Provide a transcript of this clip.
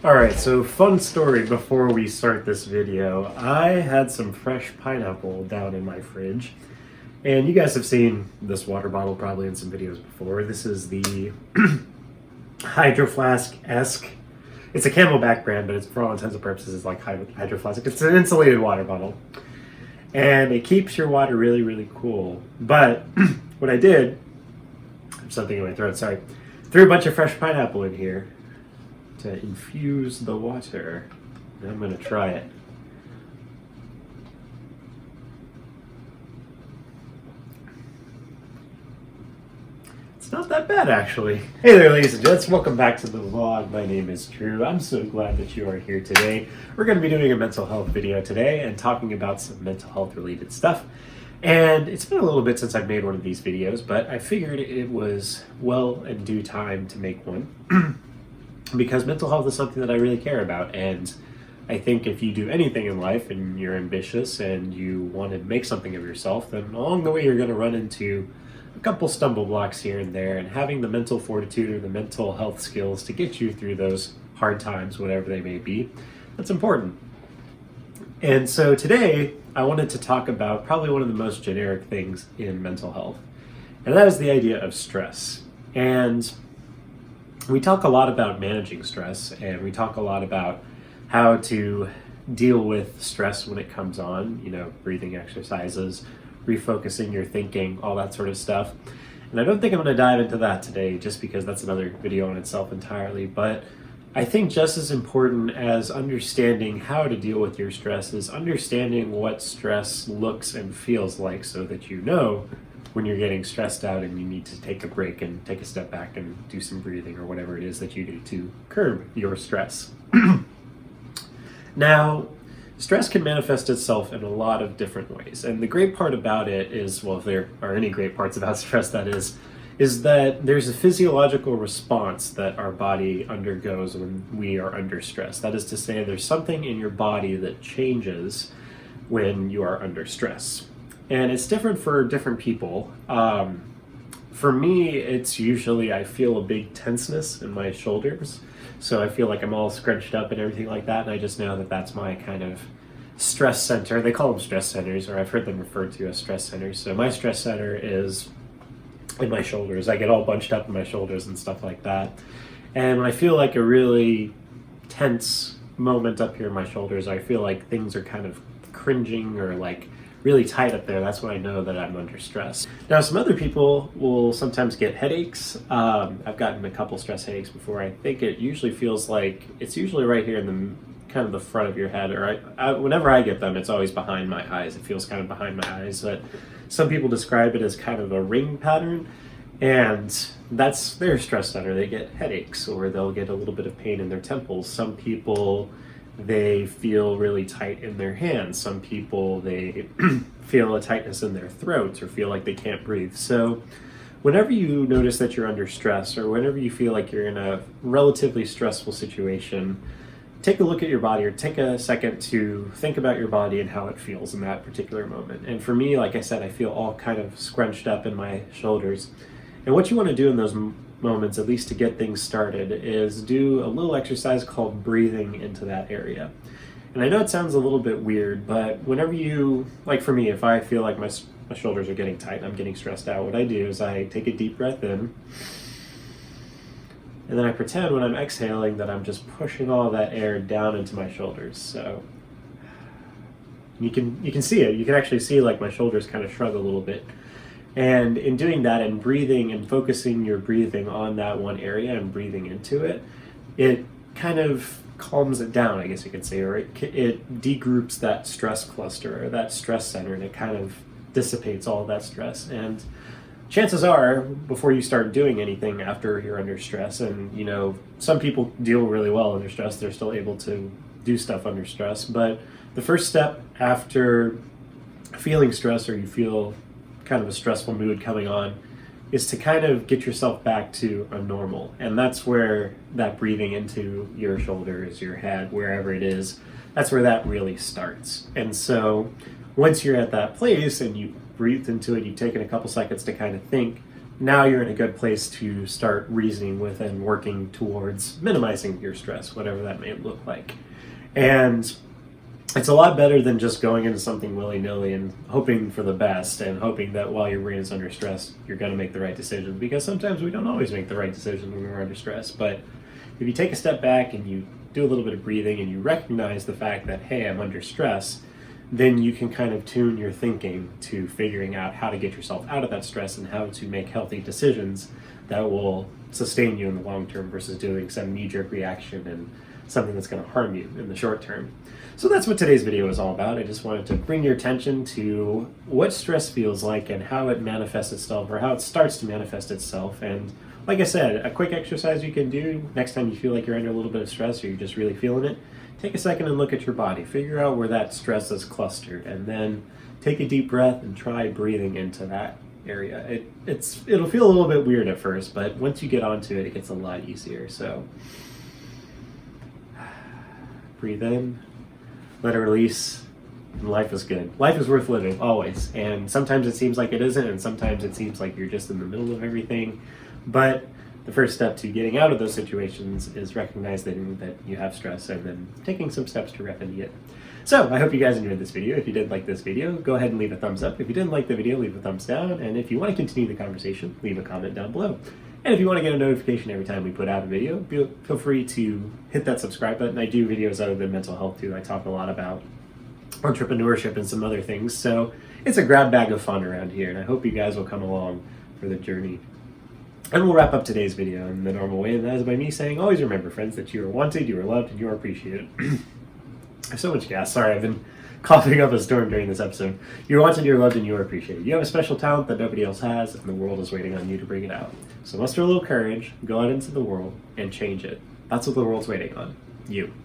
Alright, so fun story before we start this video. I had some fresh pineapple down in my fridge, and you guys have seen this water bottle probably in some videos before. This is the Hydro Flask-esque. It's a Camelback brand, but it's for all intents and purposes it's like Hydro Flask. It's an insulated water bottle, and it keeps your water really, really cool. But what I did, something in my throat, sorry, threw a bunch of fresh pineapple in here to infuse the water. And I'm gonna try it. It's not that bad, actually. Hey there, ladies and gents. Welcome back to the vlog. My name is Drew. I'm so glad that you are here today. We're going to be doing a mental health video today and talking about some mental health related stuff. And it's been a little bit since I've made one of these videos, but I figured it was well in due time to make one because mental health is something that I really care about. And I think if you do anything in life and you're ambitious and you want to make something of yourself, then along the way you're going to run into a couple stumble blocks here and there, and having the mental fortitude or the mental health skills to get you through those hard times, whatever they may be, that's important. And so today I wanted to talk about probably one of the most generic things in mental health, and that is the idea of stress. And we talk a lot about managing stress, and we talk a lot about how to deal with stress when it comes on, breathing exercises, refocusing your thinking, all that sort of stuff. And I don't think I'm going to dive into that today just because that's another video in itself entirely, but I think just as important as understanding how to deal with your stress is understanding what stress looks and feels like, so that you know when you're getting stressed out and you need to take a break and take a step back and do some breathing or whatever it is that you do to curb your stress. Now, stress can manifest itself in a lot of different ways. And the great part about it is, well, if there are any great parts about stress, that is that there's a physiological response that our body undergoes when we are under stress. That is to say, there's something in your body that changes when you are under stress. And it's different for different people. For me, it's usually I feel a big tenseness in my shoulders. So I feel like I'm all scrunched up and everything like that. And I just know that that's my kind of stress center. They call them stress centers, or I've heard them referred to as stress centers. So my stress center is in my shoulders. I get all bunched up in my shoulders and stuff like that. And when I feel like a really tense moment up here in my shoulders, I feel like things are kind of cringing or like really tight up there, that's when I know that I'm under stress. Now, some other people will sometimes get headaches. I've gotten a couple stress headaches before. I think it usually feels like it's usually right here in the kind of the front of your head, or whenever I get them, it's always behind my eyes. It feels kind of behind my eyes, but some people describe it as kind of a ring pattern, and that's their stress center. They get headaches, or they'll get a little bit of pain in their temples. Some people, they feel really tight in their hands. Some people, they feel a tightness in their throats or feel like they can't breathe. So whenever you notice that you're under stress, or whenever you feel like you're in a relatively stressful situation, take a look at your body, or take a second to think about your body and how it feels in that particular moment. And for me, like I said, I feel all kind of scrunched up in my shoulders. And what you want to do in those moments, at least to get things started, is do a little exercise called breathing into that area. And I know it sounds a little bit weird, but whenever you, like for me, if I feel like my shoulders are getting tight and I'm getting stressed out, what I do is I take a deep breath in, and then I pretend when I'm exhaling that I'm just pushing all that air down into my shoulders. So you can see it. You can actually see like my shoulders kind of shrug a little bit. And in doing that and breathing and focusing your breathing on that one area and breathing into it, it kind of calms it down, I guess you could say, or it degroups that stress cluster or that stress center, and it kind of dissipates all that stress. And chances are, before you start doing anything after you're under stress, and some people deal really well under stress, they're still able to do stuff under stress, but the first step after feeling stress, or you feel kind of a stressful mood coming on, is to kind of get yourself back to a normal. And that's where that breathing into your shoulders, your head, wherever it is, that's where that really starts. And so once you're at that place and you breathe into it, you've taken a couple seconds to kind of think, now you're in a good place to start reasoning with and working towards minimizing your stress, whatever that may look like. And it's a lot better than just going into something willy-nilly and hoping for the best and hoping that while your brain is under stress, you're going to make the right decision, because sometimes we don't always make the right decision when we're under stress. But if you take a step back and you do a little bit of breathing and you recognize the fact that, hey, I'm under stress, then you can kind of tune your thinking to figuring out how to get yourself out of that stress and how to make healthy decisions that will sustain you in the long term versus doing some knee-jerk reaction and something that's going to harm you in the short term. So that's what today's video is all about. I just wanted to bring your attention to what stress feels like and how it manifests itself, or how it starts to manifest itself. And like I said, a quick exercise you can do next time you feel like you're under a little bit of stress or you're just really feeling it. Take a second and look at your body. Figure out where that stress is clustered, and then take a deep breath and try breathing into that area. It'll feel a little bit weird at first, but once you get onto it, it gets a lot easier. So breathe in, let it release, and life is good. Life is worth living, always. And sometimes it seems like it isn't, and sometimes it seems like you're just in the middle of everything. But the first step to getting out of those situations is recognizing that you have stress and then taking some steps to remedy it. So I hope you guys enjoyed this video. If you did like this video, go ahead and leave a thumbs up. If you didn't like the video, leave a thumbs down. And if you want to continue the conversation, leave a comment down below. And if you want to get a notification every time we put out a video, feel free to hit that subscribe button. I do videos other than mental health too. I talk a lot about entrepreneurship and some other things. So it's a grab bag of fun around here, and I hope you guys will come along for the journey. And we'll wrap up today's video in the normal way, and that is by me saying, always remember, friends, that you are wanted, you are loved, and you are appreciated. I have so much gas. Sorry, I've been coughing up a storm during this episode. You're wanted, you're loved, and you are appreciated. You have a special talent that nobody else has, and the world is waiting on you to bring it out. So muster a little courage, go out into the world, and change it. That's what the world's waiting on. You.